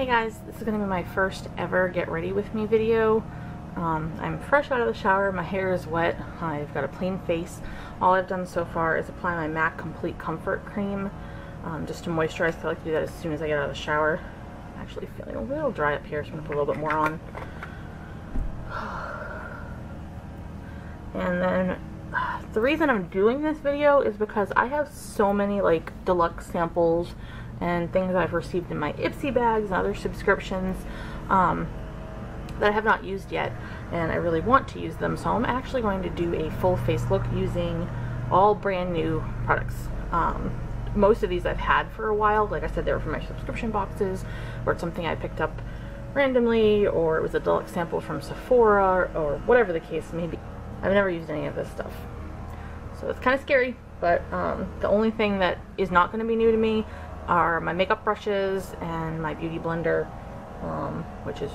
Hey guys, this is going to be my first ever get ready with me video. I'm fresh out of the shower, my hair is wet, I've got a plain face. All I've done so far is apply my MAC Complete Comfort Cream just to moisturize. I like to do that as soon as I get out of the shower. I'm actually feeling a little dry up here, so I'm going to put a little bit more on. And then the reason I'm doing this video is because I have so many like deluxe samples and things I've received in my Ipsy bags and other subscriptions that I have not used yet, and I really want to use them, so I'm actually going to do a full face look using all brand new products. Most of these I've had for a while. Like I said, they were from my subscription boxes, or it's something I picked up randomly, or it was a deluxe sample from Sephora, or whatever the case may be. I've never used any of this stuff, so it's kind of scary, but the only thing that is not going to be new to me are my makeup brushes and my beauty blender, which is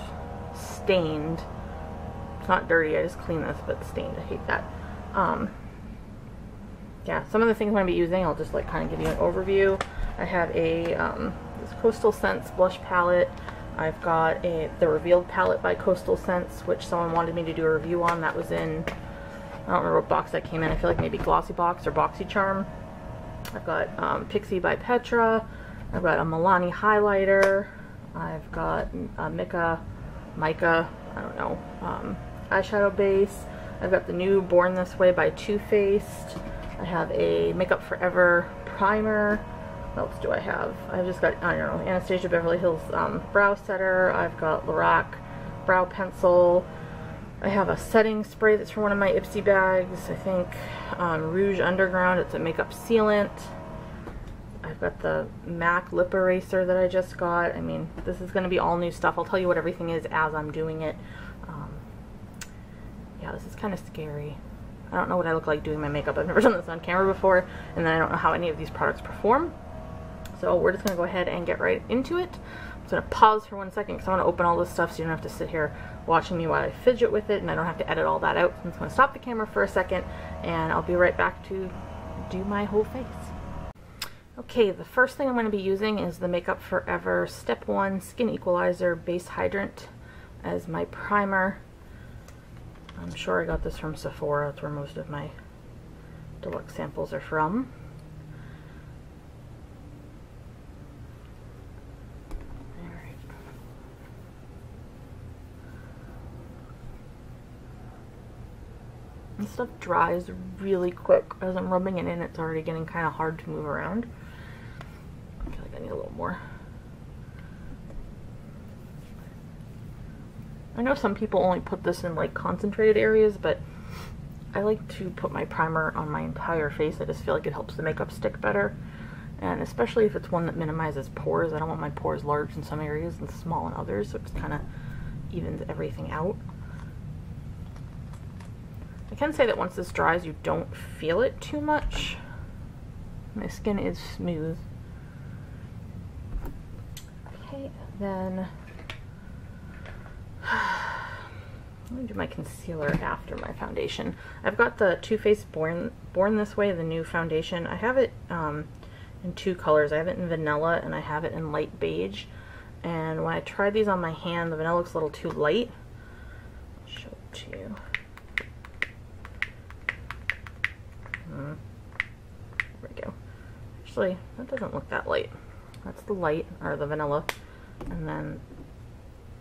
stained. It's not dirty, I just cleaned this, but stained. I hate that. Yeah, some of the things I'm going to be using, I'll just like kind of give you an overview. I have a this Coastal Scents blush palette. I've got the Revealed palette by Coastal Scents, which someone wanted me to do a review on. That was in, I don't remember what box that came in. I feel like maybe GlossyBox or BoxyCharm. I've got Pixie by Petra. I've got a Milani highlighter. I've got a Mica, I don't know, eyeshadow base. I've got the new Born This Way by Too Faced. I have a Makeup Forever primer. What else do I have? I've just got, I don't know, Anastasia Beverly Hills brow setter. I've got Lorac brow pencil. I have a setting spray that's from one of my Ipsy bags. I think Rouge Underground. It's a makeup sealant. I've got the MAC lip eraser that I just got. I mean, this is going to be all new stuff. I'll tell you what everything is as I'm doing it. Yeah, this is kind of scary. I don't know what I look like doing my makeup. I've never done this on camera before, and then I don't know how any of these products perform. So we're just going to go ahead and get right into it. I'm just going to pause for 1 second because I want to open all this stuff so you don't have to sit here watching me while I fidget with it, and I don't have to edit all that out. So I'm just going to stop the camera for a second, and I'll be right back to do my whole face. Okay, the first thing I'm going to be using is the Makeup Forever Step 1 Skin Equalizer Base Hydrant as my primer. I'm sure I got this from Sephora. That's where most of my deluxe samples are from. Alright. This stuff dries really quick. As I'm rubbing it in, it's already getting kind of hard to move around. I feel like I need a little more. I know some people only put this in like concentrated areas, but I like to put my primer on my entire face. I just feel like it helps the makeup stick better, and especially if it's one that minimizes pores. I don't want my pores large in some areas and small in others, so it just kind of evens everything out. I can say that once this dries, you don't feel it too much. My skin is smooth. Okay, then I'm going to do my concealer after my foundation. I've got the Too Faced Born This Way, the new foundation. I have it in two colors. I have it in vanilla and I have it in light beige. And when I tried these on my hand, the vanilla looks a little too light. I'll show it to you. There we go. Actually, that doesn't look that light. That's the light, or the vanilla. And then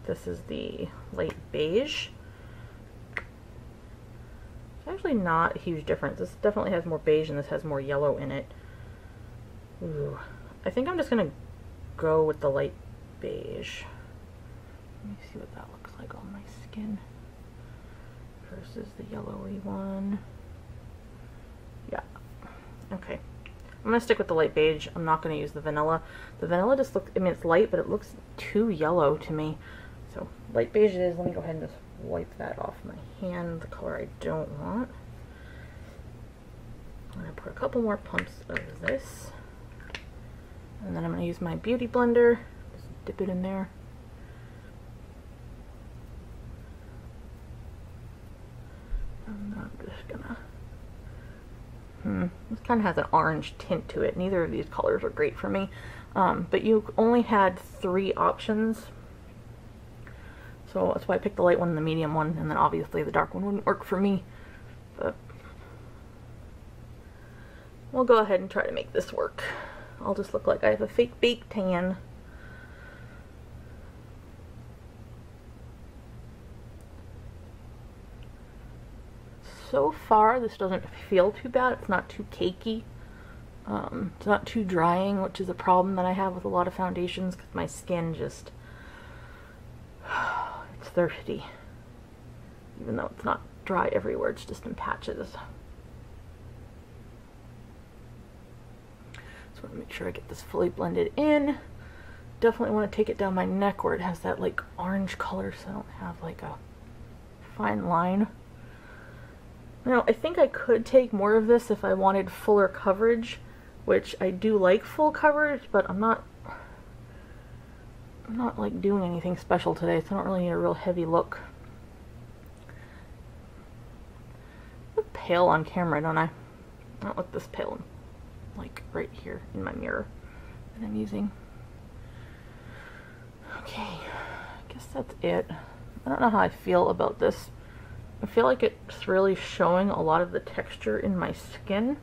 this is the light beige. It's actually not a huge difference. This definitely has more beige and this has more yellow in it. Ooh. I think I'm just going to go with the light beige. Let me see what that looks like on my skin versus the yellowy one. Yeah. Okay. I'm going to stick with the light beige. I'm not going to use the vanilla. The vanilla just looks, I mean, it's light, but it looks too yellow to me. So, light beige it is. Let me go ahead and just wipe that off my hand, the color I don't want. I'm going to put a couple more pumps of this. And then I'm going to use my beauty blender. Just dip it in there. And I'm just going to this kind of has an orange tint to it. Neither of these colors are great for me. But you only had 3 options So that's why I picked the light one and the medium one, and then obviously the dark one wouldn't work for me. But we'll go ahead and try to make this work. I'll just look like I have a fake baked tan. So far, this doesn't feel too bad. It's not too cakey. It's not too drying, which is a problem that I have with a lot of foundations because my skin just, it's thirsty. Even though it's not dry everywhere, it's just in patches. Just want to make sure I get this fully blended in. Definitely want to take it down my neck where it has that like orange color so I don't have like a fine line. Now, I think I could take more of this if I wanted fuller coverage, which I do like full coverage, but I'm not like doing anything special today, so I don't really need a real heavy look. I look pale on camera, don't I? I don't look this pale, like right here in my mirror that I'm using. Okay, I guess that's it. I don't know how I feel about this. I feel like it's really showing a lot of the texture in my skin.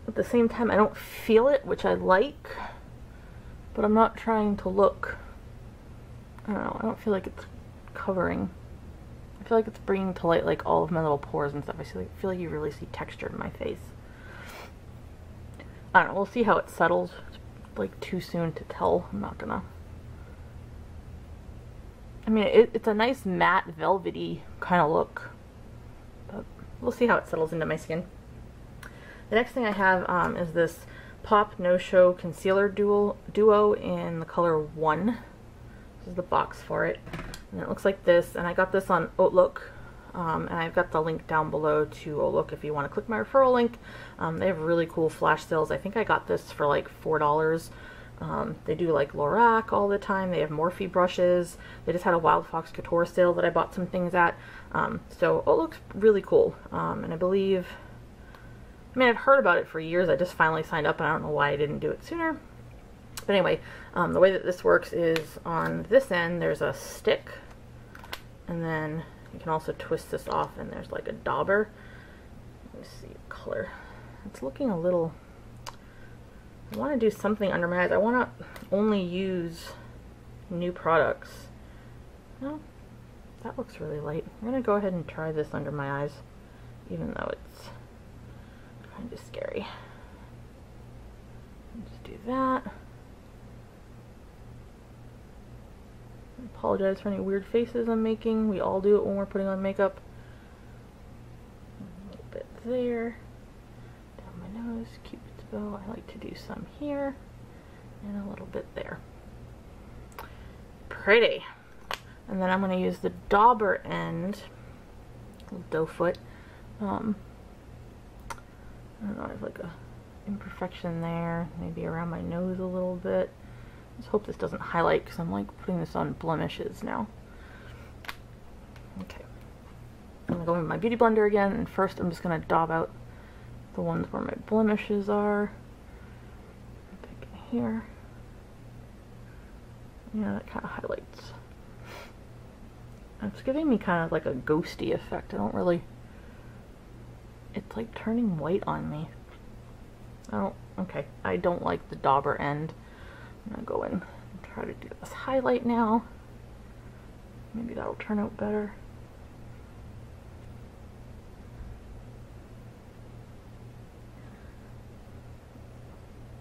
At the same time, I don't feel it, which I like, but I'm not trying to look, I don't know, I don't feel like it's covering. I feel like it's bringing to light like all of my little pores and stuff. I feel like you really see texture in my face. I don't know, we'll see how it settles. It's like too soon to tell. I'm not gonna. I mean, it's a nice matte velvety kind of look, but we'll see how it settles into my skin. The next thing I have is this Pop No Show Concealer Duo in the color 1. This is the box for it. And it looks like this, and I got this on HauteLook, and I've got the link down below to HauteLook if you want to click my referral link. They have really cool flash sales. I think I got this for like $4. They do like Lorac all the time. They have Morphe brushes. They just had a Wild Fox Couture sale that I bought some things at. So it looks really cool. And I believe, I mean, I've heard about it for years. I just finally signed up and I don't know why I didn't do it sooner. But anyway, the way that this works is on this end there's a stick, and then you can also twist this off and there's like a dauber. Let me see color. It's looking a little, I want to do something under my eyes. I want to only use new products. No, that looks really light. I'm going to go ahead and try this under my eyes, even though it's kind of scary. Just do that. I apologize for any weird faces I'm making. We all do it when we're putting on makeup. A little bit there. Down my nose, Cupid's bow. I like to do some here. And a little bit there. Pretty. And then I'm going to use the dauber end, doe foot. I don't know, I have like a imperfection there, maybe around my nose a little bit. Just hope this doesn't highlight because I'm like putting this on blemishes now. Okay. I'm going to go in my beauty blender again, and first I'm just going to daub out the ones where my blemishes are. Pick here. Yeah, that kind of highlights. It's giving me kind of like a ghosty effect. I don't really, it's like turning white on me. Okay, I don't like the dauber end. I'm gonna go in and try to do this highlight now. Maybe that'll turn out better.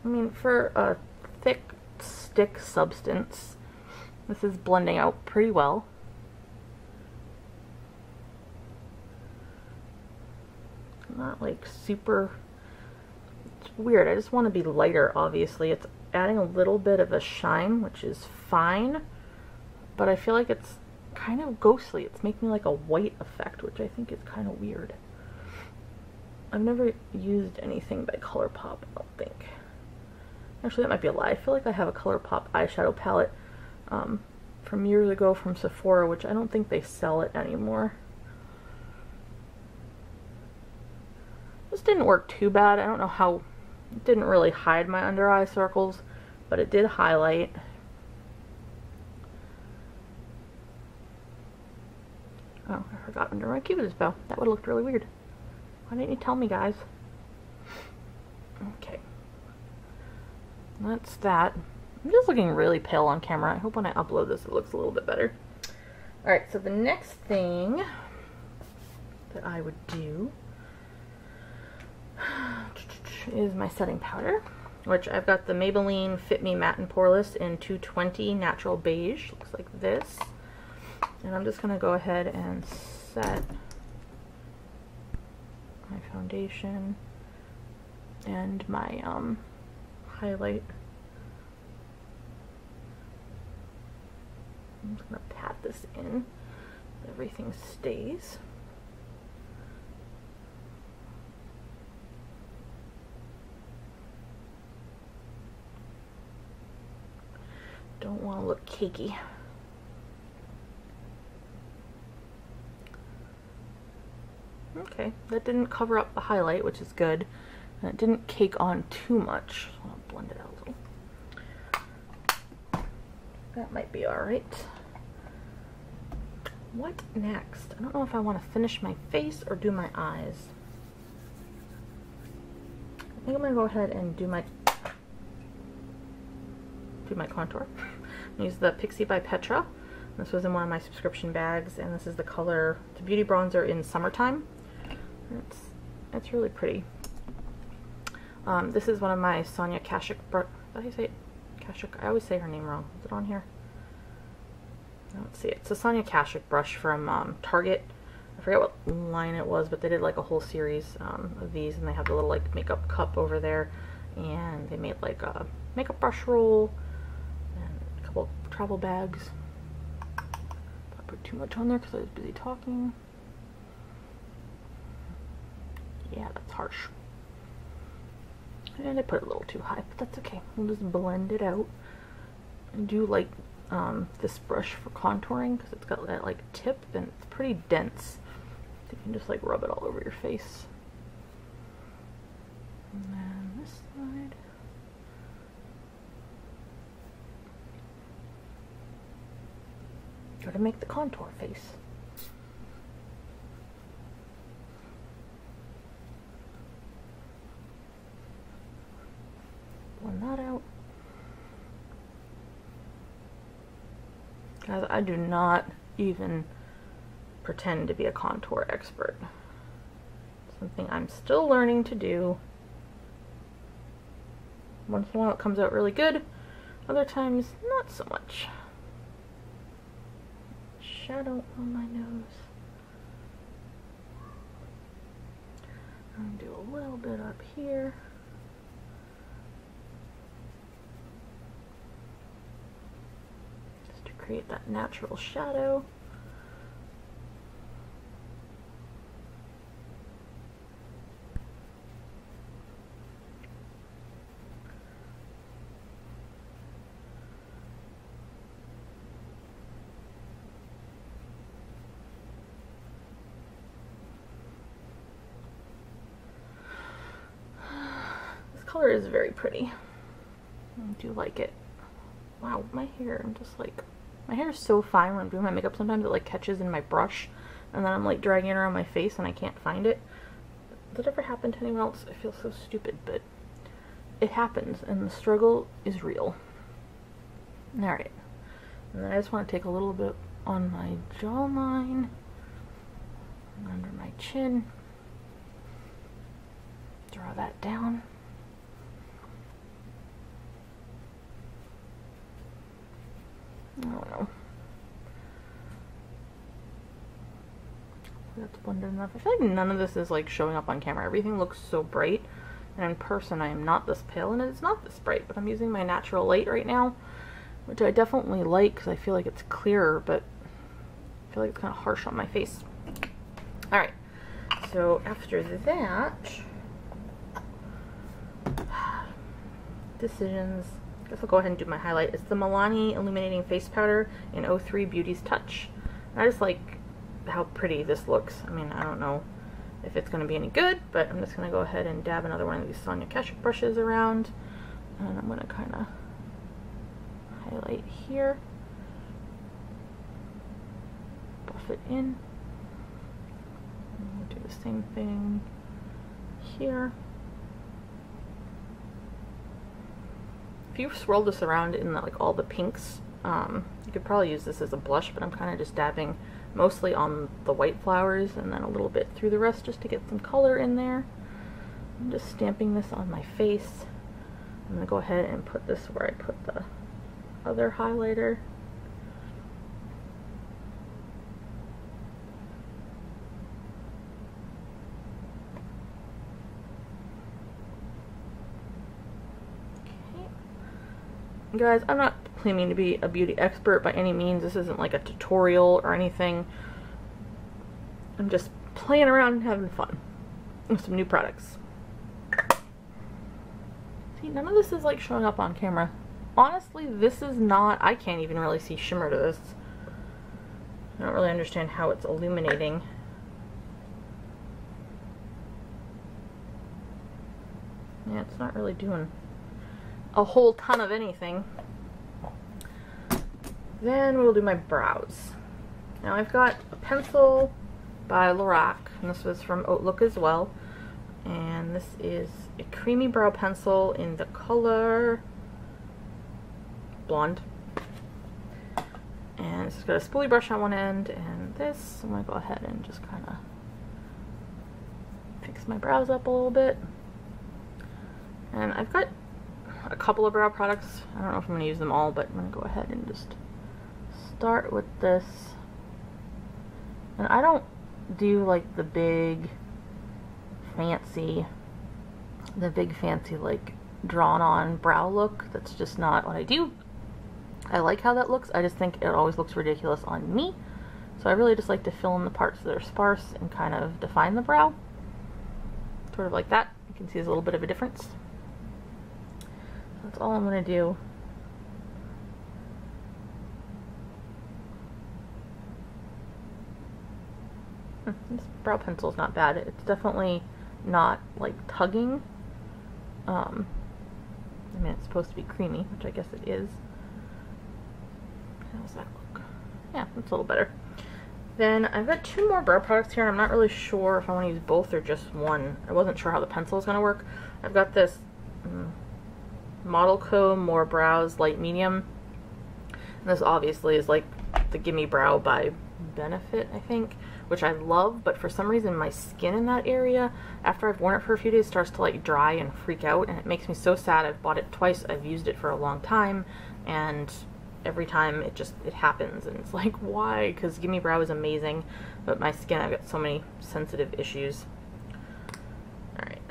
I mean, for a thick stick substance, this is blending out pretty well. Not like super, it's weird. I just want to be lighter, obviously. It's adding a little bit of a shine, which is fine, but I feel like it's kind of ghostly. It's making like a white effect, which I think is kind of weird. I've never used anything by ColourPop, I don't think. Actually, that might be a lie. I feel like I have a ColourPop eyeshadow palette from years ago from Sephora, which I don't think they sell it anymore. This didn't work too bad. I don't know how, it didn't really hide my under eye circles, but it did highlight. Oh, I forgot under my cubist bow. That would have looked really weird. Why didn't you tell me, guys? Okay. That's that. I'm just looking really pale on camera. I hope when I upload this it looks a little bit better. Alright, so the next thing that I would do is my setting powder, which I've got the Maybelline Fit Me Matte and Poreless in 220 Natural Beige. Looks like this. And I'm just going to go ahead and set my foundation and my highlight. I'm just going to pat this in so everything stays. Don't want to look cakey. Okay, that didn't cover up the highlight, which is good. And it didn't cake on too much. So I'll blend it out a little. That might be alright. What next? I don't know if I want to finish my face or do my eyes. I think I'm going to go ahead and do my contour. Use the Pixie by Petra. This was in one of my subscription bags, and this is the color, it's a beauty bronzer in summertime. It's really pretty. This is one of my Sonia Kashuk. Did I say it? Kashuk? I always say her name wrong. Is it on here? I don't see it. It's a Sonia Kashuk brush from Target. I forget what line it was, but they did like a whole series of these, and they have the little like makeup cup over there, and they made like a makeup brush roll and a couple travel bags. I put too much on there because I was busy talking. Yeah, that's harsh. And I put it a little too high, but that's okay. We'll just blend it out. I do like this brush for contouring because it's got that like tip and it's pretty dense. So you can just like rub it all over your face. And then this side. Gotta make the contour face. Blend that out. Guys, I do not even pretend to be a contour expert. Something I'm still learning to do. Once in a while it comes out really good, other times not so much. Shadow on my nose. I'm gonna do a little bit up here. Just to create that natural shadow. Color is very pretty. I do like it. Wow, my hair, I'm just like, my hair is so fine when I'm doing my makeup. Sometimes it like catches in my brush and then I'm like dragging it around my face and I can't find it. Does that ever happen to anyone else? I feel so stupid, but it happens and the struggle is real. Alright, and then I just want to take a little bit on my jawline, under my chin, draw that down. I don't know. That's blended enough. I feel like none of this is like showing up on camera. Everything looks so bright, and in person I am not this pale and it's not this bright, but I'm using my natural light right now, which I definitely like because I feel like it's clearer, but I feel like it's kind of harsh on my face. Alright, so after that, decisions. I guess I'll go ahead and do my highlight. It's the Milani Illuminating Face Powder in 03 Beauty's Touch. And I just like how pretty this looks. I mean, I don't know if it's going to be any good, but I'm just going to go ahead and dab another one of these Sonia Kashuk brushes around. And I'm going to kind of highlight here. Buff it in. Do the same thing here. If you swirl this around in like all the pinks, you could probably use this as a blush, but I'm kind of just dabbing mostly on the white flowers and then a little bit through the rest just to get some color in there. I'm just stamping this on my face. I'm going to go ahead and put this where I put the other highlighter. Guys, I'm not claiming to be a beauty expert by any means. This isn't like a tutorial or anything. I'm just playing around and having fun with some new products. See, none of this is like showing up on camera. Honestly, this is not, I can't even really see shimmer to this. I don't really understand how it's illuminating. Yeah, it's not really doing a whole ton of anything. Then we'll do my brows. Now I've got a pencil by ALLURE, and this was from HauteLook as well. And this is a creamy brow pencil in the color Blonde. And it's got a spoolie brush on one end, and this, I'm going to go ahead and just kind of fix my brows up a little bit. And I've got a couple of brow products. I don't know if I'm going to use them all, but I'm going to go ahead and just start with this. And I don't do like the big fancy like drawn on brow look. That's just not what I do. I like how that looks. I just think it always looks ridiculous on me. So I really just like to fill in the parts that are sparse and kind of define the brow. Sort of like that. You can see there's a little bit of a difference. That's all I'm going to do. This brow pencil is not bad. It's definitely not like tugging. I mean, it's supposed to be creamy, which I guess it is. How does that look? Yeah, it's a little better. Then I've got two more brow products here. I'm not really sure if I want to use both or just one. I wasn't sure how the pencil is going to work. I've got this Model Co. More Brows Light Medium. And this obviously is like the Gimme Brow by Benefit, I think, which I love, but for some reason my skin in that area, after I've worn it for a few days, starts to like dry and freak out, and it makes me so sad. I've bought it twice, I've used it for a long time, and every time it happens, and it's like, why? Because Gimme Brow is amazing, but my skin, I've got so many sensitive issues. Alright,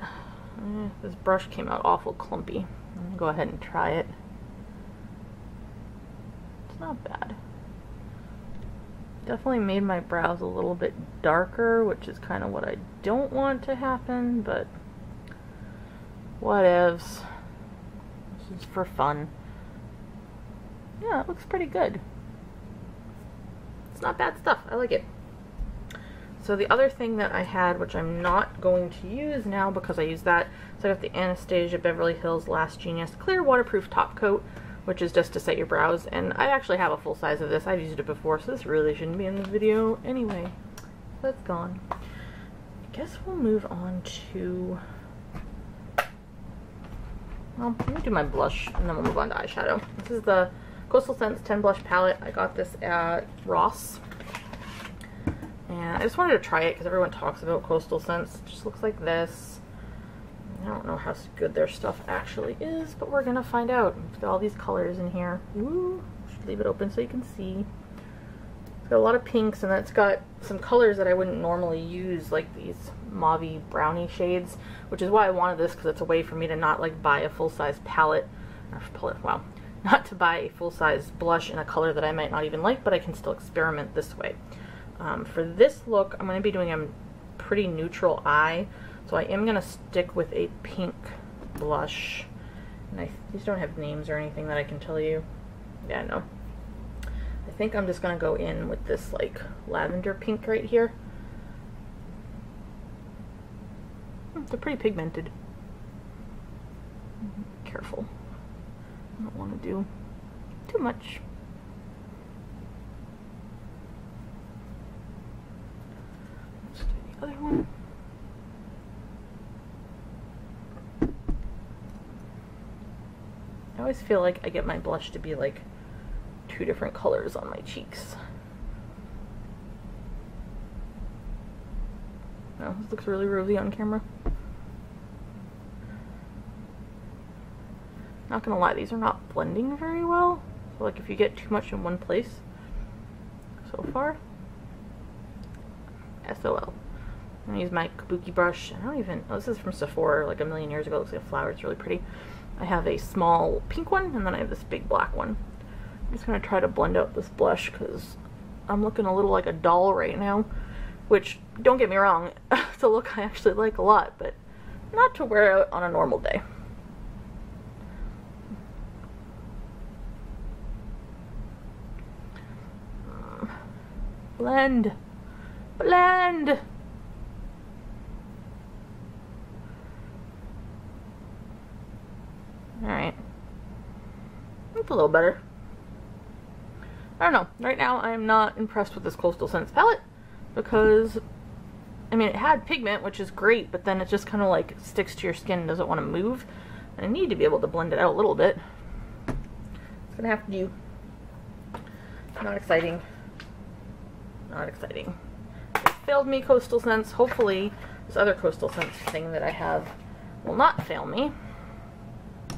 this brush came out awful clumpy. I'm gonna go ahead and try it. It's not bad. Definitely made my brows a little bit darker, which is kind of what I don't want to happen, but whatevs. This is for fun. Yeah, it looks pretty good. It's not bad stuff. I like it. So the other thing that I had, which I'm not going to use now because I used that, so I got the Anastasia Beverly Hills Last Genius Clear Waterproof Top Coat, which is just to set your brows, and I actually have a full size of this. I've used it before, so this really shouldn't be in the video anyway. That's gone. I guess we'll move on to, well, let me do my blush, and then we'll move on to eyeshadow. This is the Coastal Scents 10 Blush Palette. I got this at Ross, and I just wanted to try it because everyone talks about Coastal Scents. It just looks like this. I don't know how good their stuff actually is, but we're gonna find out. It's got all these colors in here. Woo! Should leave it open so you can see. It's got a lot of pinks, and then it's got some colors that I wouldn't normally use, like these mauvey brownie shades, which is why I wanted this, because it's a way for me to not like buy a full-size palette, wow, not to buy a full-size blush in a color that I might not even like, but I can still experiment this way. For this look, I'm going to be doing a pretty neutral eye. So I am going to stick with a pink blush. And these don't have names or anything that I can tell you. Yeah, no. I think I'm just going to go in with this like lavender pink right here. They're pretty pigmented. Careful. I don't want to do too much. Let's do the other one. always feel like I get my blush to be like 2 different colors on my cheeks. Oh, this looks really rosy on camera. Not gonna lie, these are not blending very well. So like if you get too much in one place, so far, SOL. I'm gonna use my kabuki brush. I don't even, oh, this is from Sephora like a million years ago. It looks like a flower, it's really pretty. I have a small pink one, and then I have this big black one. I'm just gonna try to blend out this blush because I'm looking a little like a doll right now, which, don't get me wrong, it's a look I actually like a lot, but not to wear out on a normal day. Blend. Blend. Alright. That's a little better. I don't know. Right now I'm not impressed with this Coastal Scents palette because, I mean, it had pigment, which is great, but then it just kind of like sticks to your skin and doesn't want to move. And I need to be able to blend it out a little bit. It's gonna have to do. Not exciting. Not exciting. It failed me, Coastal Scents. Hopefully this other Coastal Scents thing that I have will not fail me.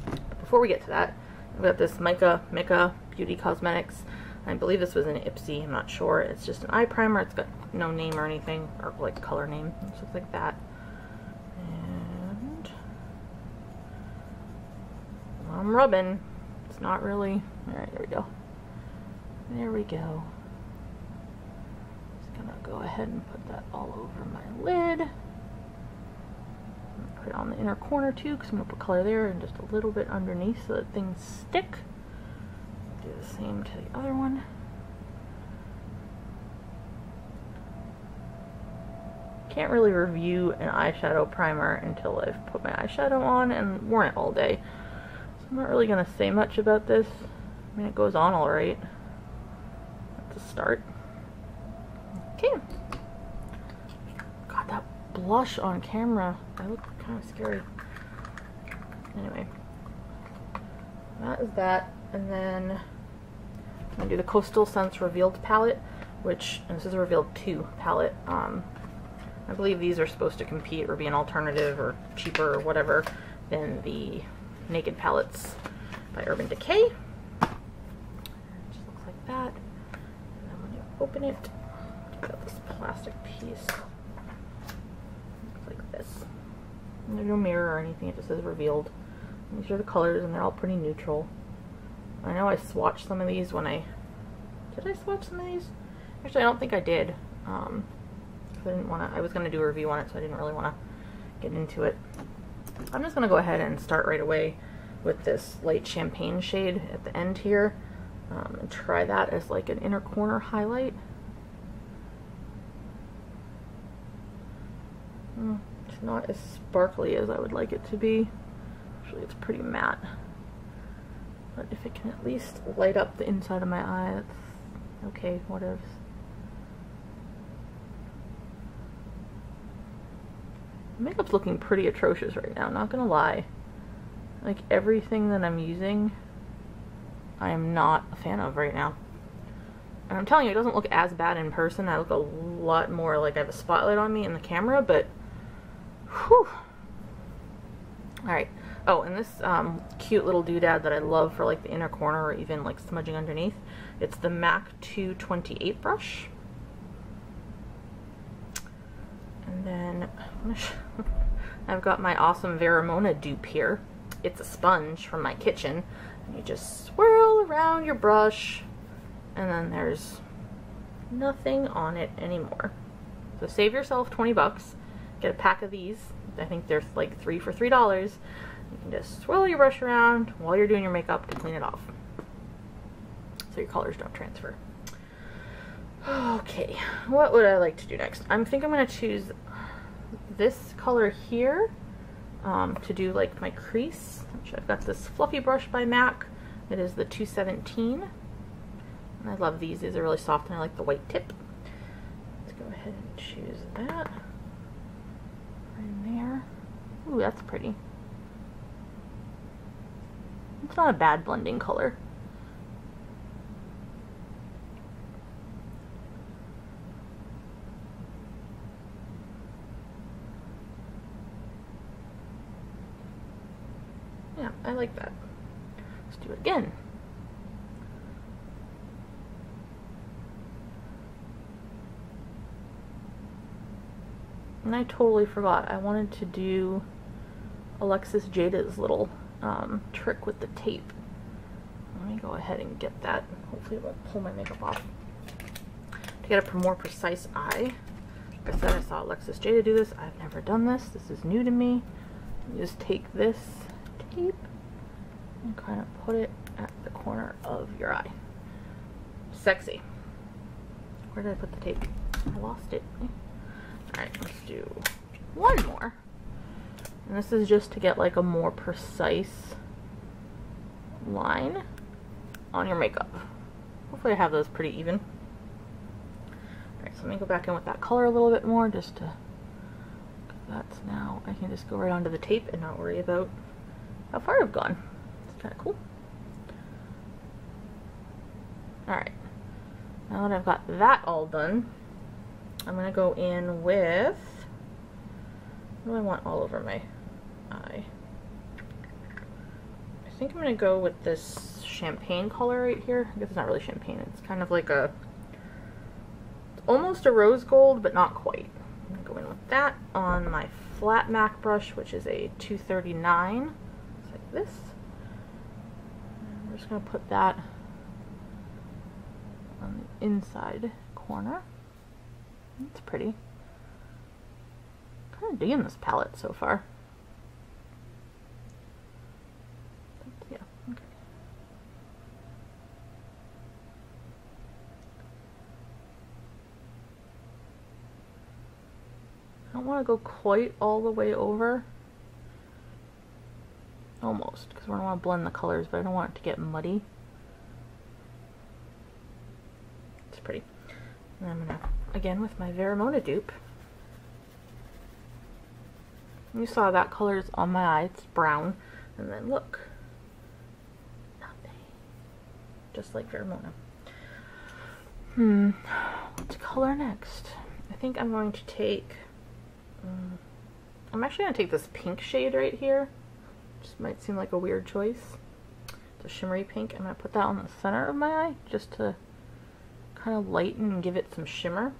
But before we get to that, I've got this Mika Beauty Cosmetics. I believe this was an Ipsy, I'm not sure. It's just an eye primer. It's got no name or anything, or like color name. It looks like that. And I'm rubbing. It's not really. Alright, there we go. There we go. Gonna go ahead and put that all over my lid. Put it on the inner corner too, because I'm gonna put color there and just a little bit underneath so that things stick. Do the same to the other one. Can't really review an eyeshadow primer until I've put my eyeshadow on and worn it all day. So I'm not really gonna say much about this. I mean, it goes on alright. That's a start. Okay. God, that blush on camera, I look kind of scary. Anyway, that is that, and then I'm gonna do the Coastal Scents Revealed palette, which, and this is a Revealed 2 palette. I believe these are supposed to compete or be an alternative or cheaper or whatever than the Naked palettes by Urban Decay. It just looks like that. And then when you open it, got this plastic piece. Looks like this. And there's no mirror or anything, it just says Revealed. And these are the colors, and they're all pretty neutral. I know I swatched some of these when I... Did I swatch some of these? Actually, I don't think I did. I didn't want to... I was going to do a review on it, so I didn't really want to get into it. I'm just going to go ahead and start right away with this light champagne shade at the end here. And try that as like an inner corner highlight. It's not as sparkly as I would like it to be. Actually, it's pretty matte. But if it can at least light up the inside of my eye, that's okay, whatever. Makeup's looking pretty atrocious right now, not gonna lie. Like, everything that I'm using, I am not a fan of right now. And I'm telling you, it doesn't look as bad in person. I look a lot more like I have a spotlight on me in the camera, but whew. Alright. Oh, and this cute little doodad that I love for like the inner corner or even like smudging underneath. It's the MAC 228 brush. And then I've got my awesome Vera dupe here. It's a sponge from my kitchen. And you just swirl around your brush, and then there's nothing on it anymore. So save yourself 20 bucks. Get a pack of these. I think there's like 3 for $3. You can just swirl your brush around while you're doing your makeup to clean it off, so your colors don't transfer. Okay, what would I like to do next? I think I'm going to choose this color here to do like my crease. I've got this fluffy brush by MAC. It is the 217. And I love these. These are really soft and I like the white tip. Let's go ahead and choose that. Right in there. Ooh, that's pretty. It's not a bad blending color. Yeah, I like that. Let's do it again. And I totally forgot. I wanted to do Alexis Jada's little trick with the tape. Let me go ahead and get that. Hopefully it won't pull my makeup off. To get a more precise eye. Like I said, I saw Alexis Jada do this. I've never done this. This is new to me. You just take this tape and kind of put it at the corner of your eye. Sexy. Where did I put the tape? I lost it. Alright, let's do one more. And this is just to get like a more precise line on your makeup. Hopefully I have those pretty even. Alright, so let me go back in with that color a little bit more just to, that's now, I can just go right onto the tape and not worry about how far I've gone. It's kind of cool. Alright, now that I've got that all done, I'm going to go in with, what do I want all over my eye? I think I'm going to go with this champagne color right here. I guess it's not really champagne. It's kind of like a, it's almost a rose gold, but not quite. I'm going to go in with that on my flat MAC brush, which is a 239. It's like this. And we're just going to put that on the inside corner. It's pretty. Kind of digging this palette so far. But yeah, okay. I don't want to go quite all the way over. Almost, because we don't want to blend the colors, but I don't want it to get muddy. It's pretty. And I'm gonna, again with my Vera dupe. You saw that color's on my eye, it's brown, and then look, nothing. Just like Vera. What color next? I think I'm going to take, I'm actually going to take this pink shade right here. Just might seem like a weird choice. It's a shimmery pink. I'm going to put that on the center of my eye just to kind of lighten and give it some shimmer.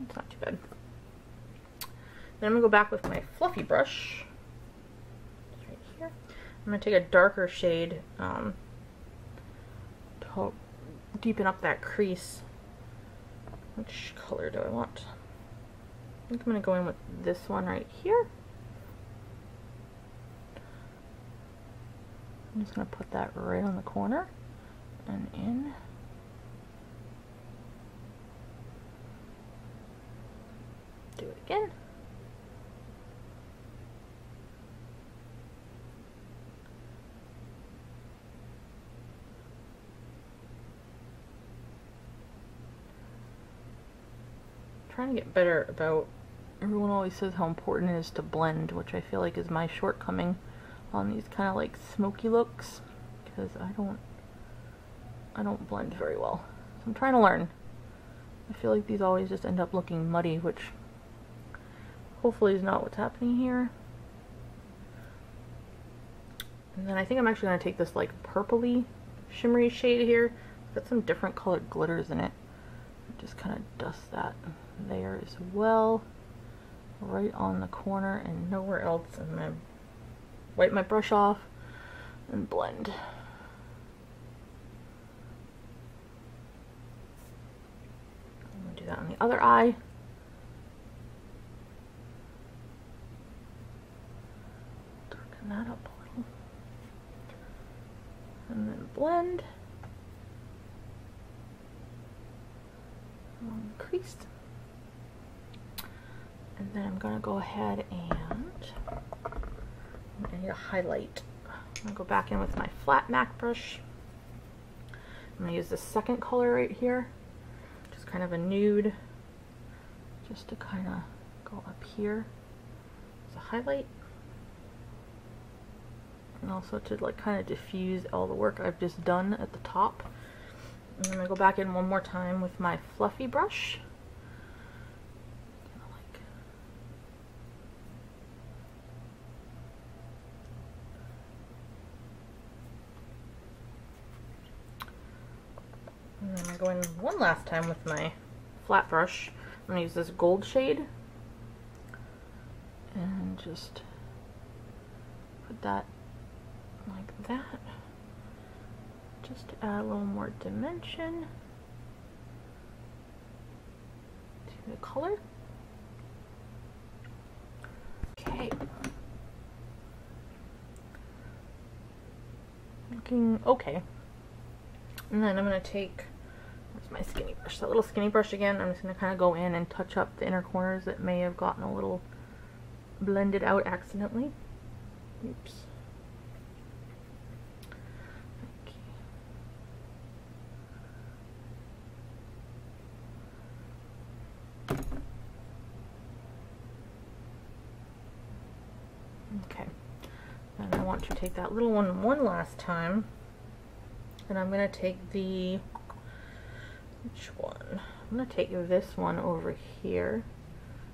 It's not too bad. Then I'm going to go back with my fluffy brush. It's right here. I'm going to take a darker shade to help deepen up that crease. Which color do I want? I think I'm going to go in with this one right here. I'm just going to put that right on the corner and in. Do it again. I'm trying to get better about, everyone always says how important it is to blend, which I feel like is my shortcoming on these kind of like smoky looks, because I don't blend very well. So I'm trying to learn. I feel like these always just end up looking muddy, which hopefully is not what's happening here. And then I think I'm actually going to take this like purpley shimmery shade here. It's got some different colored glitters in it. Just kind of dust that there as well, right on the corner and nowhere else. And I'm going to wipe my brush off and blend. I'm going to do that on the other eye. Darken that up a little. And then blend. Along the crease. And then I'm going to go ahead and I need a highlight. I'm going to go back in with my flat MAC brush. I'm going to use the second color right here, just kind of a nude, just to kind of go up here. as a highlight. And also to like kind of diffuse all the work I've just done at the top. And I'm going to go back in one more time with my fluffy brush. And then I'll go in one last time with my flat brush. I'm going to use this gold shade and just put that like that, just to add a little more dimension to the color. Okay. Looking okay. And then I'm going to take, where's my skinny brush? That little skinny brush again. I'm just going to kind of go in and touch up the inner corners that may have gotten a little blended out accidentally. Oops. Okay. And I want to take that little one last time. And I'm going to take the, which one? I'm going to take this one over here.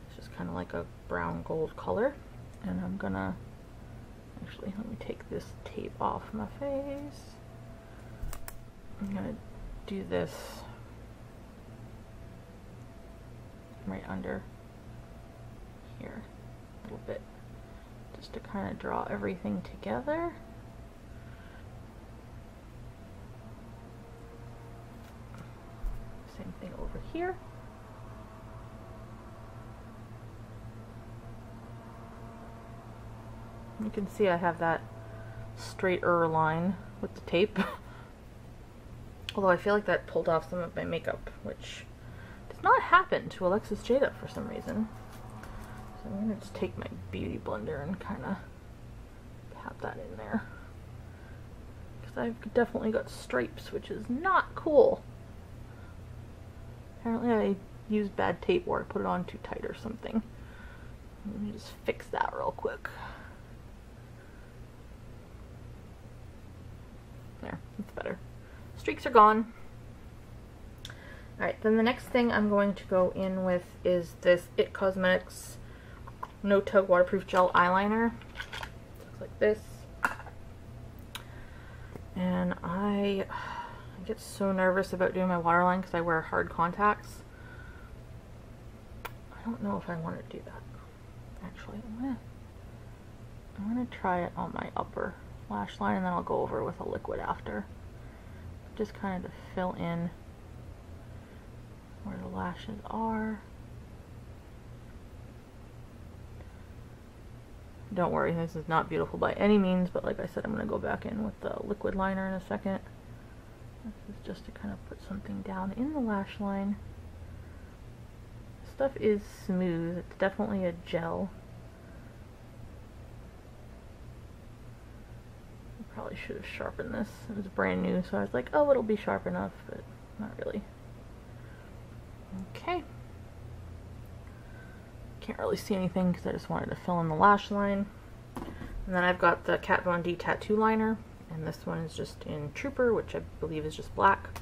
It's just kind of like a brown gold color. And I'm going to, actually, let me take this tape off my face. I'm going to do this right under here a little bit, just to kind of draw everything together. Same thing over here. You can see I have that straighter line with the tape. Although I feel like that pulled off some of my makeup, which does not happen to Alexis Jada for some reason. So I'm going to just take my beauty blender and kind of pat that in there. Because I've definitely got stripes, which is not cool. Apparently I used bad tape or I put it on too tight or something. Let me just fix that real quick. There, that's better. Streaks are gone. Alright, then the next thing I'm going to go in with is this It Cosmetics No Tug Waterproof Gel Eyeliner. Looks like this. And I get so nervous about doing my waterline because I wear hard contacts. I don't know if I want to do that. Actually, I'm gonna try it on my upper lash line and then I'll go over with a liquid after. Just kind of to fill in where the lashes are. Don't worry, this is not beautiful by any means, but like I said, I'm going to go back in with the liquid liner in a second. This is just to kind of put something down in the lash line. Stuff is smooth, it's definitely a gel. I probably should have sharpened this. It was brand new, so I was like, oh, it'll be sharp enough, but not really. Okay. Can't really see anything because I just wanted to fill in the lash line. And then I've got the Kat Von D tattoo liner, and this one is just in Trooper, which I believe is just black.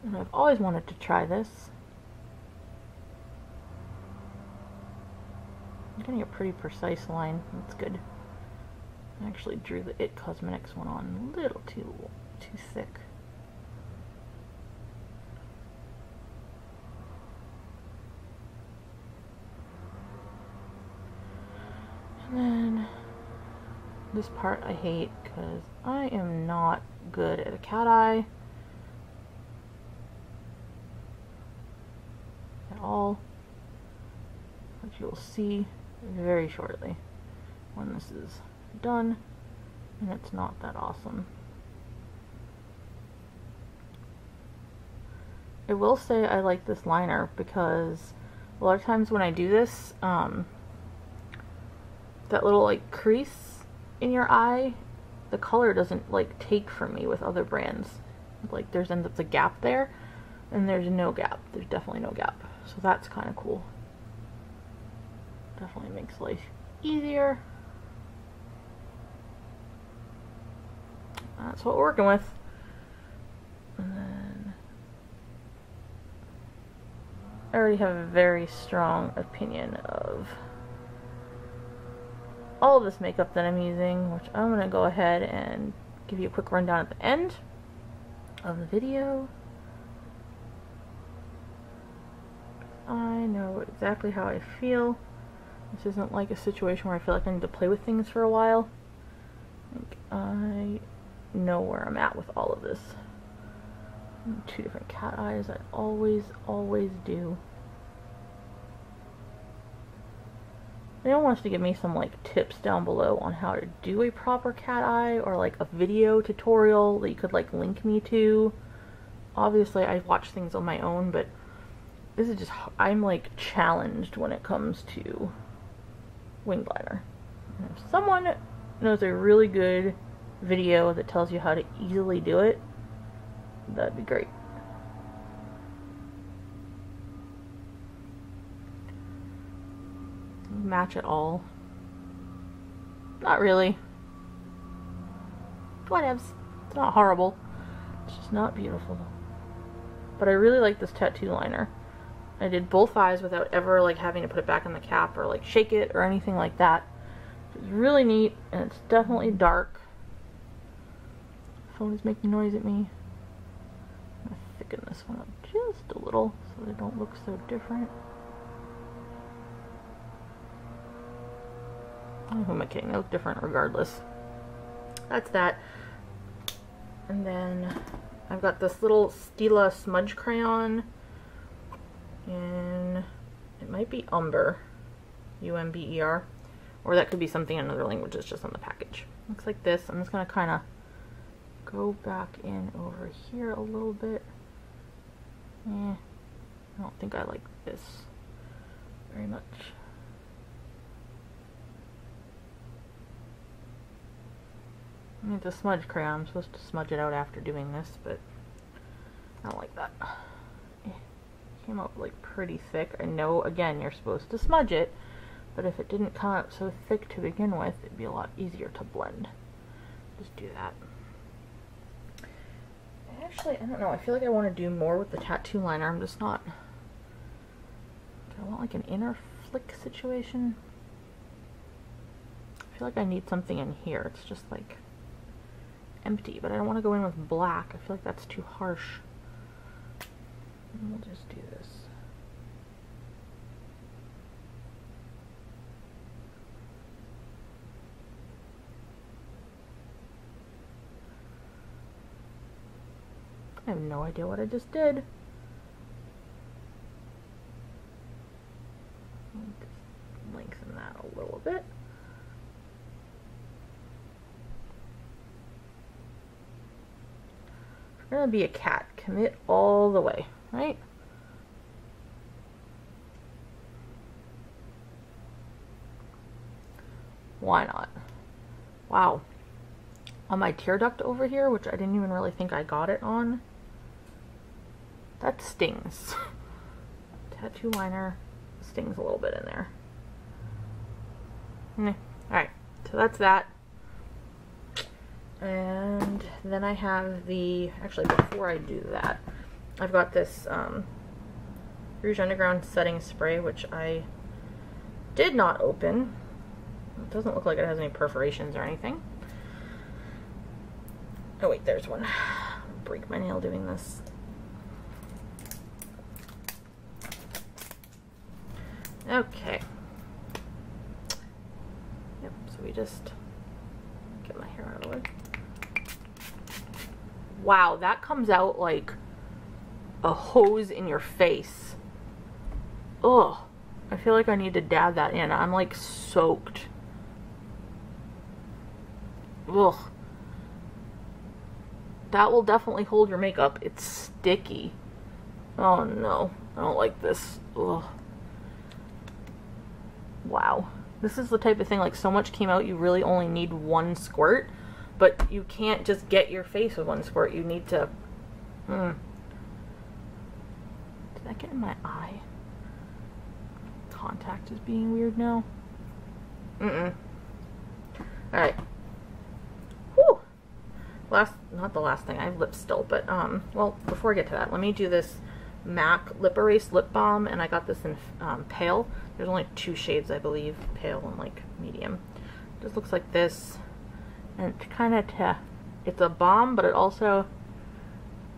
And I've always wanted to try this. I'm getting a pretty precise line. That's good. I actually drew the It Cosmetics one on a little too thick. And then this part I hate because I am not good at a cat eye at all, which you'll see very shortly when this is done, and it's not that awesome. I will say I like this liner because a lot of times when I do this, that little like crease in your eye, the color doesn't like take from me with other brands. Like there's ends up the gap there, and there's no gap. There's definitely no gap. So that's kind of cool. Definitely makes life easier. That's what we're working with. And then I already have a very strong opinion of all of this makeup that I'm using, which I'm going to go ahead and give you a quick rundown at the end of the video. I know exactly how I feel. This isn't like a situation where I feel like I need to play with things for a while. I know where I'm at with all of this. 2 different cat eyes, I always do. Anyone wants to give me some like tips down below on how to do a proper cat eye, or like a video tutorial that you could like link me to. Obviously I watch things on my own, but this is just, I'm like challenged when it comes to winged liner. And if someone knows a really good video that tells you how to easily do it, that'd be great. Match it all. Not really. Whatevs. It's not horrible. It's just not beautiful. But I really like this tattoo liner. I did both eyes without ever like having to put it back in the cap or like shake it or anything like that. It's really neat, and it's definitely dark. Phone is making noise at me. I'm gonna thicken this one up just a little so they don't look so different. Who am I kidding? They look different regardless. That's that. And then I've got this little Stila smudge crayon, and it might be Umber, U-M-B-E-R, or that could be something in another language that's just on the package. Looks like this. I'm just going to kind of go back in over here a little bit. I don't think I like this very much. It's a smudge crayon. I'm supposed to smudge it out after doing this, but I don't like that. It came out like pretty thick. I know, again, you're supposed to smudge it, but if it didn't come out so thick to begin with, it'd be a lot easier to blend. Just do that. Actually, I don't know. I feel like I want to do more with the tattoo liner. I'm just not... Do I want like an inner flick situation? I feel like I need something in here. It's just like empty, but I don't want to go in with black. I feel like that's too harsh. And we'll just do this. I have no idea what I just did. Just lengthen that a little bit. If you're gonna be a cat, commit all the way, right? Why not? Wow. On my tear duct over here, which I didn't even really think I got it on, that stings. Tattoo liner stings a little bit in there. Alright, so that's that. And then I have the, actually before I do that, I've got this Rouge Underground setting spray, which I did not open. It doesn't look like it has any perforations or anything. Oh wait, there's one. I'll break my nail doing this. Okay. Yep, so we just get my hair out of the way. Wow, that comes out like a hose in your face. Ugh. I feel like I need to dab that in. I'm like soaked. Ugh. That will definitely hold your makeup. It's sticky. Oh no. I don't like this. Ugh. Wow. This is the type of thing, like, so much came out, you really only need one squirt. But you can't just get your face with one squirt. You need to... Did that get in my eye? Contact is being weird now. Alright. Whew! Not the last thing, I have lips still, but, well, before I get to that, let me do this MAC Lip Erase Lip Balm, and I got this in pale. There's only 2 shades, I believe, pale and like medium. It just looks like this, and it's kind of it's a balm, but it also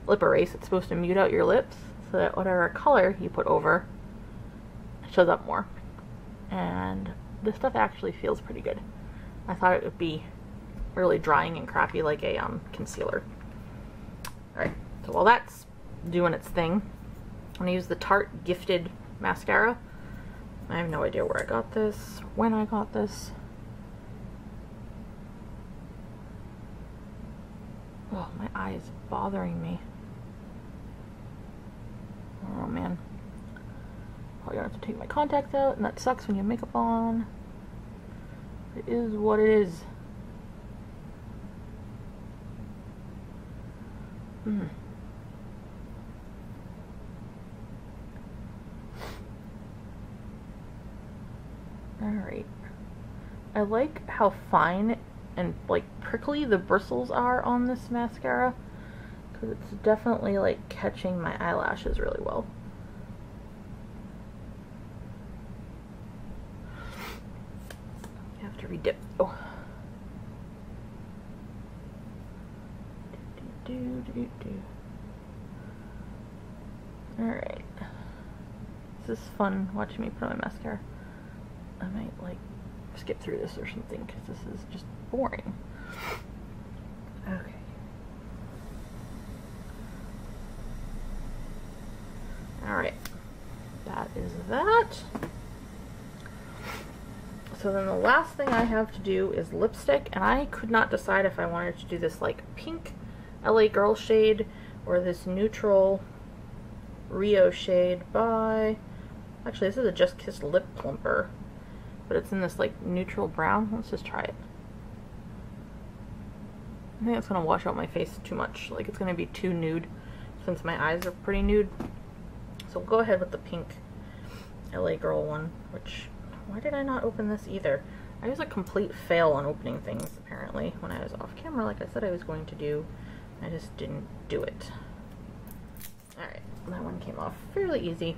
lip erase. It's supposed to mute out your lips so that whatever color you put over shows up more. And this stuff actually feels pretty good. I thought it would be really drying and crappy like a concealer. Alright, so while that's doing its thing, I'm going to use the Tarte Gifted Mascara. I have no idea where I got this, when I got this. Oh, my eye is bothering me. Oh man. I'm gonna have to take my contacts out, and that sucks when you have makeup on. It is what it is. Alright. I like how fine and like prickly the bristles are on this mascara, because it's definitely like catching my eyelashes really well. You have to redip. Oh. Alright. This is fun watching me put on my mascara. I might like skip through this or something because this is just boring. Okay. Alright. That is that. So then the last thing I have to do is lipstick, and I could not decide if I wanted to do this like pink LA Girl shade or this neutral Rio shade by, actually this is a Just Kiss Lip Plumper, but it's in this like neutral brown. Let's just try it. I think it's gonna wash out my face too much, like it's gonna be too nude since my eyes are pretty nude. So we'll go ahead with the pink LA Girl one, which, why did I not open this either? I was a complete fail on opening things apparently when I was off camera, like I said I was going to do. I just didn't do it. Alright, that one came off fairly easy.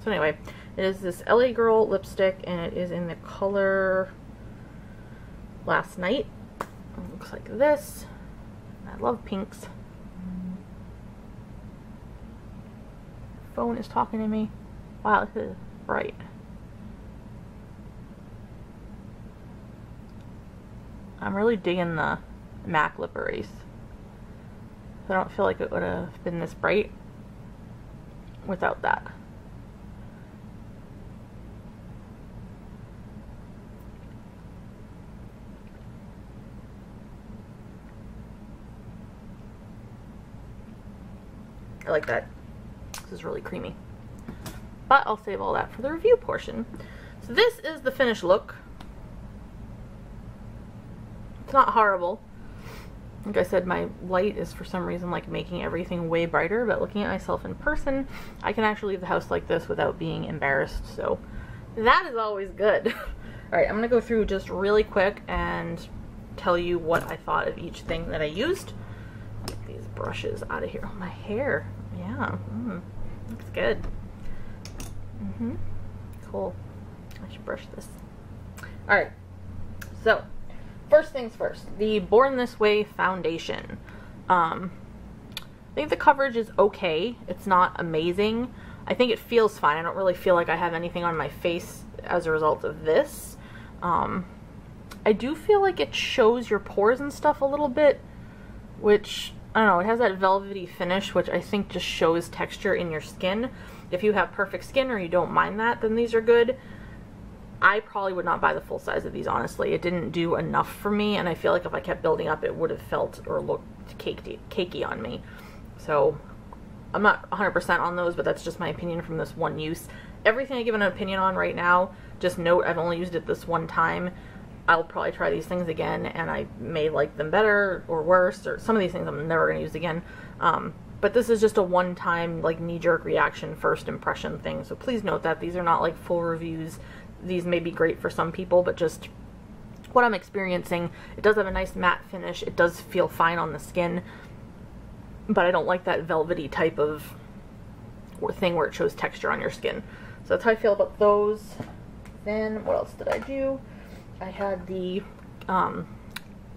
So anyway, it is this LA Girl lipstick, and it is in the color Last Night. It looks like this. I love pinks. Phone is talking to me. Wow, this is bright. I'm really digging the MAC Lip Erase. I don't feel like it would have been this bright without that. I like that. This is really creamy. But I'll save all that for the review portion. So this is the finished look. It's not horrible. Like I said, my light is for some reason like making everything way brighter, but looking at myself in person, I can actually leave the house like this without being embarrassed, so that is always good. Alright, I'm gonna go through just really quick and tell you what I thought of each thing that I used. Get these brushes out of here. Oh, my hair. Yeah, looks good. Cool. I should brush this. Alright, so first things first, the Born This Way foundation. I think the coverage is okay. It's not amazing. I think it feels fine. I don't really feel like I have anything on my face as a result of this. I do feel like it shows your pores and stuff a little bit, which, I don't know, it has that velvety finish, which I think just shows texture in your skin. If you have perfect skin or you don't mind that, then these are good. I probably would not buy the full size of these, honestly. It didn't do enough for me, and I feel like if I kept building up, it would have felt or looked cakey on me. So I'm not 100% on those, but that's just my opinion from this one use. Everything I give an opinion on right now, just note I've only used it this one time. I'll probably try these things again, and I may like them better or worse, or some of these things I'm never going to use again. But this is just a one-time, like, knee-jerk reaction, first impression thing, so please note that these are not like full reviews. these may be great for some people, but just what I'm experiencing, it does have a nice matte finish. It does feel fine on the skin, but I don't like that velvety type of thing where it shows texture on your skin. So that's how I feel about those. Then what else did I do? I had the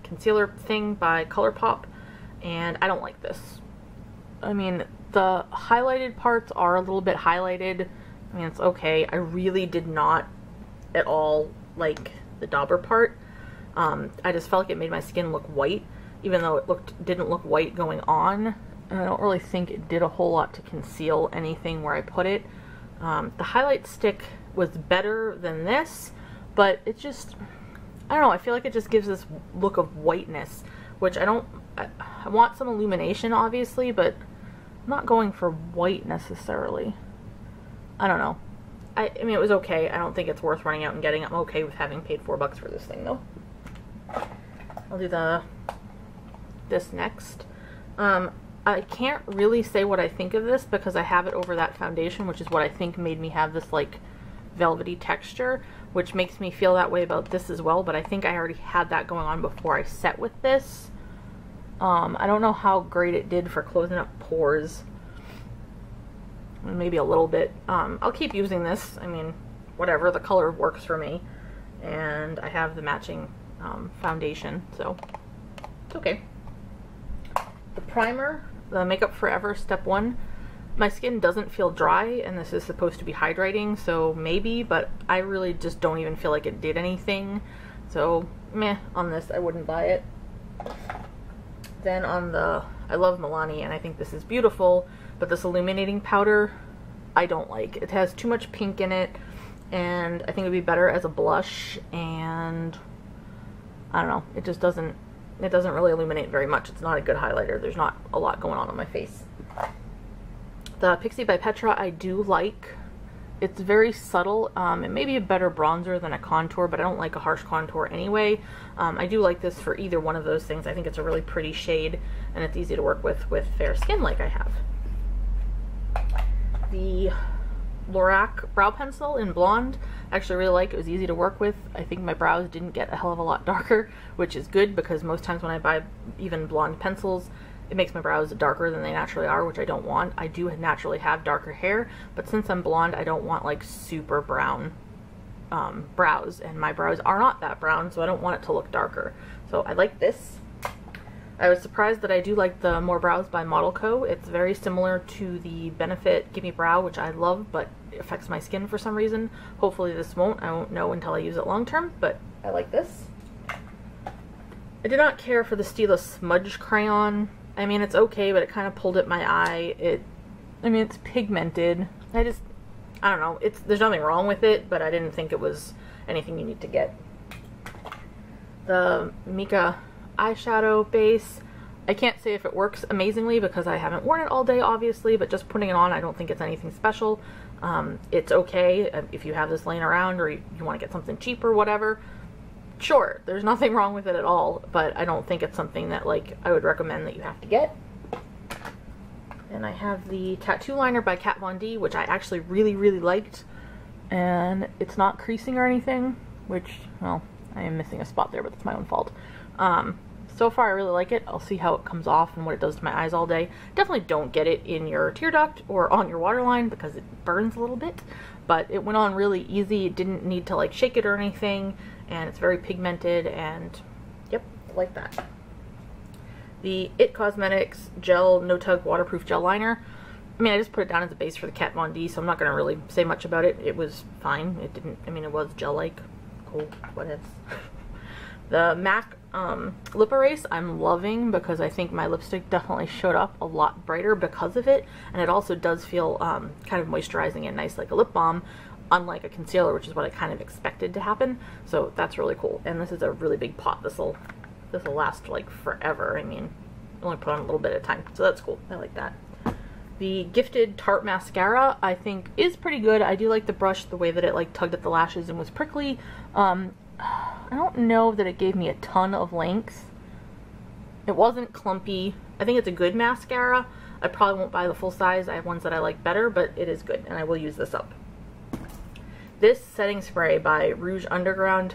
concealer thing by ColourPop, and I don't like this. I mean, the highlighted parts are a little bit highlighted. I mean, it's okay. I really did not at all like the dauber part. I just felt like it made my skin look white, even though it didn't look white going on. And I don't really think it did a whole lot to conceal anything where I put it. The highlight stick was better than this, but it just, I don't know, I feel like it just gives this look of whiteness, which I want some illumination obviously, but I'm not going for white necessarily. I don't know. I mean, it was okay. I don't think it's worth running out and getting. I'm okay with having paid $4 for this thing though. I'll do this next. I can't really say what I think of this because I have it over that foundation, which is what I think made me have this like velvety texture, which makes me feel that way about this as well, but I think I already had that going on before I set with this. I don't know how great it did for closing up pores. Maybe a little bit. I'll keep using this. I mean, whatever, the color works for me, and I have the matching foundation, so it's okay. The primer, the Makeup Forever Step 1, my skin doesn't feel dry, and this is supposed to be hydrating, so maybe, but I really just don't even feel like it did anything, so meh on this. I wouldn't buy it. Then on the, I love Milani, and I think this is beautiful, but this illuminating powder, I don't like. It has too much pink in it, and I think it would be better as a blush, and I don't know, it just doesn't, it doesn't really illuminate very much. It's not a good highlighter. There's not a lot going on my face. The Pixi by Petra I do like. It's very subtle. It may be a better bronzer than a contour, but I don't like a harsh contour anyway. I do like this for either one of those things. I think it's a really pretty shade, and it's easy to work with fair skin like I have. The Lorac brow pencil in blonde, I actually really like. It was easy to work with. I think my brows didn't get a hell of a lot darker, which is good because most times when I buy even blonde pencils, it makes my brows darker than they naturally are, which I don't want. I do naturally have darker hair, but since I'm blonde, I don't want like super brown brows, and my brows are not that brown, so I don't want it to look darker. So I like this. I was surprised that I do like the More Brows by Model Co. It's very similar to the Benefit Gimme Brow, which I love, but it affects my skin for some reason. Hopefully this won't. I won't know until I use it long term, but I like this. I did not care for the Stila Smudge Crayon. I mean, it's okay, but it kind of pulled at my eye. I mean, it's pigmented. I don't know. There's nothing wrong with it, but I didn't think it was anything you need to get. The Mika eyeshadow base, I can't say if it works amazingly because I haven't worn it all day obviously, but just putting it on, I don't think it's anything special. It's okay if you have this laying around or you want to get something cheap or whatever. Sure, there's nothing wrong with it at all, but I don't think it's something that like I would recommend that you have to get. And I have the tattoo liner by Kat Von D, which I actually really liked, and it's not creasing or anything, which, well, I am missing a spot there, but that's my own fault. So far I really like it. I'll see how it comes off and what it does to my eyes all day. Definitely don't get it in your tear duct or on your waterline because it burns a little bit, but it went on really easy. It didn't need to like shake it or anything, and it's very pigmented, and yep, I like that. The IT Cosmetics Gel No Tug Waterproof Gel Liner. I mean, I just put it down as a base for the Kat Von D, so I'm not going to really say much about it. It was fine. It didn't, I mean, it was gel-like. Cool, what is? The MAC Lip Erase I'm loving because I think my lipstick definitely showed up a lot brighter because of it, and it also does feel kind of moisturizing and nice like a lip balm, unlike a concealer, which is what I kind of expected to happen. So that's really cool, and this is a really big pot. This'll last like forever. I mean, I only put on a little bit at a time, so that's cool. I like that. The Gifted Tarte Mascara I think is pretty good. I do like the brush, the way that it like tugged at the lashes and was prickly. I don't know that it gave me a ton of length. It wasn't clumpy. I think it's a good mascara. I probably won't buy the full size. I have ones that I like better, but it is good, and I will use this up. This setting spray by Rouge Underground,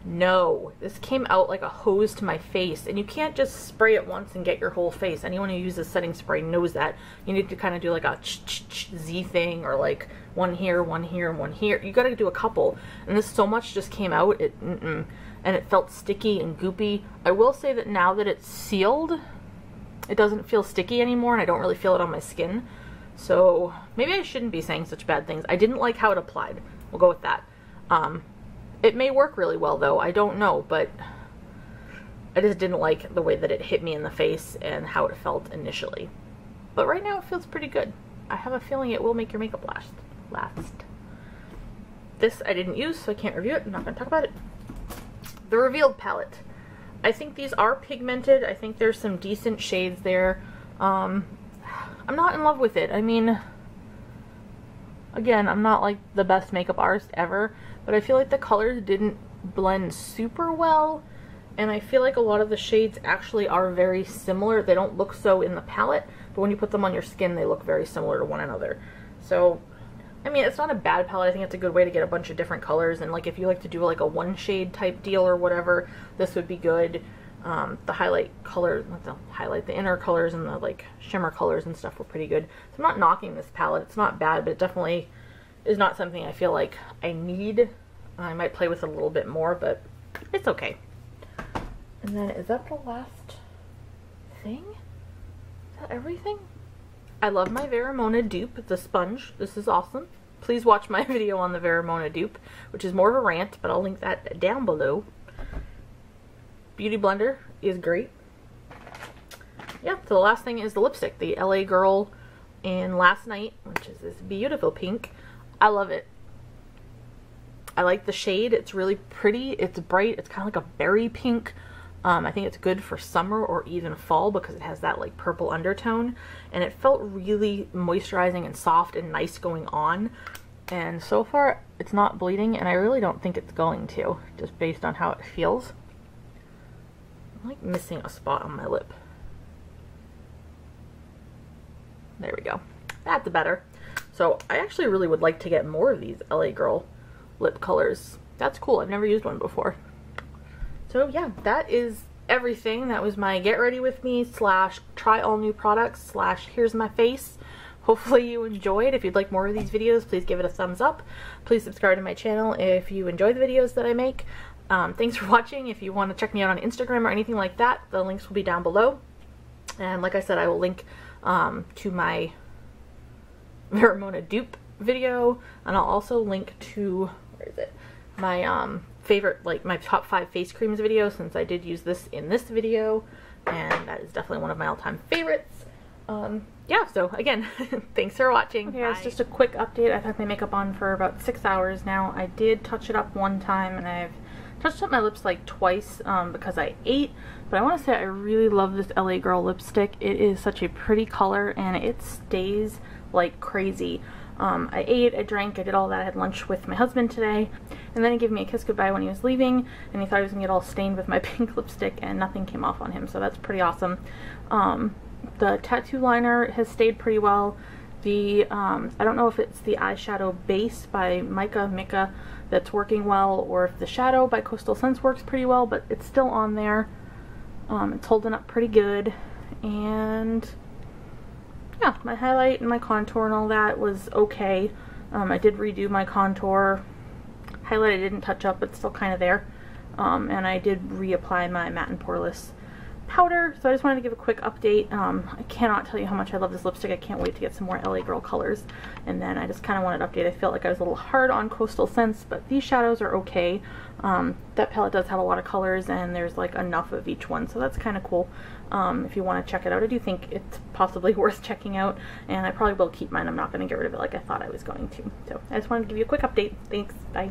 no, this came out like a hose to my face, and you can't just spray it once and get your whole face. Anyone who uses setting spray knows that. You need to kind of do like a Z thing, or like one here, one here, and one here. You gotta do a couple, and this so much just came out, and it felt sticky and goopy. I will say that now that it's sealed, it doesn't feel sticky anymore, and I don't really feel it on my skin. So maybe I shouldn't be saying such bad things. I didn't like how it applied. We'll go with that. It may work really well though, I don't know, but I just didn't like the way that it hit me in the face and how it felt initially. But right now it feels pretty good. I have a feeling it will make your makeup last. This I didn't use, so I can't review it. I'm not going to talk about it. The Revealed palette. I think these are pigmented. I think there's some decent shades there. I'm not in love with it. I mean, again, I'm not like the best makeup artist ever, but I feel like the colors didn't blend super well, and I feel like a lot of the shades actually are very similar. They don't look so in the palette, but when you put them on your skin, they look very similar to one another. So, I mean, it's not a bad palette. I think it's a good way to get a bunch of different colors, and like if you like to do like a one shade type deal or whatever, this would be good. The highlight colors, the inner colors and the like shimmer colors and stuff were pretty good. So I'm not knocking this palette. It's not bad, but it definitely is not something I feel like I need. I might play with it a little bit more, but it's okay. And then, is that the last thing? Is that everything? I love my Vera dupe, the sponge. This is awesome. Please watch my video on the Vera dupe, which is more of a rant, but I'll link that down below. Beauty blender is great. Yeah, so the last thing is the lipstick, the LA Girl in Last Night, which is this beautiful pink. I love it. I like the shade. It's really pretty. It's bright. It's kind of like a berry pink. I think it's good for summer or even fall because it has that like purple undertone, and it felt really moisturizing and soft and nice going on. And so far it's not bleeding, and I really don't think it's going to, just based on how it feels. I'm like missing a spot on my lip. There we go. That's better. So I actually really would like to get more of these LA Girl lip colors. That's cool. I've never used one before. So yeah, that is everything. That was my get ready with me / try all new products / here's my face. Hopefully you enjoyed. If you'd like more of these videos, please give it a thumbs up. Please subscribe to my channel if you enjoy the videos that I make. Thanks for watching. If you want to check me out on Instagram or anything like that, the links will be down below. And like I said, I will link to my Vera dupe video, and I'll also link to, where is it, my favorite, like my top 5 face creams video, since I did use this in this video, and that is definitely one of my all-time favorites. Yeah, so again, thanks for watching. Okay, it's just a quick update. I've had my makeup on for about 6 hours now. I did touch it up one time, and I've touched up my lips like twice because I ate, but I want to say I really love this LA Girl lipstick. It is such a pretty color, and it stays like crazy. I ate, I drank, I did all that. I had lunch with my husband today, and then he gave me a kiss goodbye when he was leaving, and he thought he was gonna get all stained with my pink lipstick, and nothing came off on him, so that's pretty awesome. The tattoo liner has stayed pretty well. The I don't know if it's the eyeshadow base by Mika that's working well, or if the shadow by Coastal Scents works pretty well, but it's still on there. It's holding up pretty good, and yeah, my highlight and my contour and all that was okay. I did redo my contour. Highlight I didn't touch up, but still kind of there. And I did reapply my matte and poreless powder. So I just wanted to give a quick update. I cannot tell you how much I love this lipstick. I can't wait to get some more LA Girl colors. And then I just kind of wanted to update. I felt like I was a little hard on Coastal Scents, but these shadows are okay. That palette does have a lot of colors, and there's like enough of each one, so that's kind of cool. If you want to check it out, I do think it's possibly worth checking out, and I probably will keep mine. I'm not going to get rid of it like I thought I was going to. So I just wanted to give you a quick update. Thanks. Bye.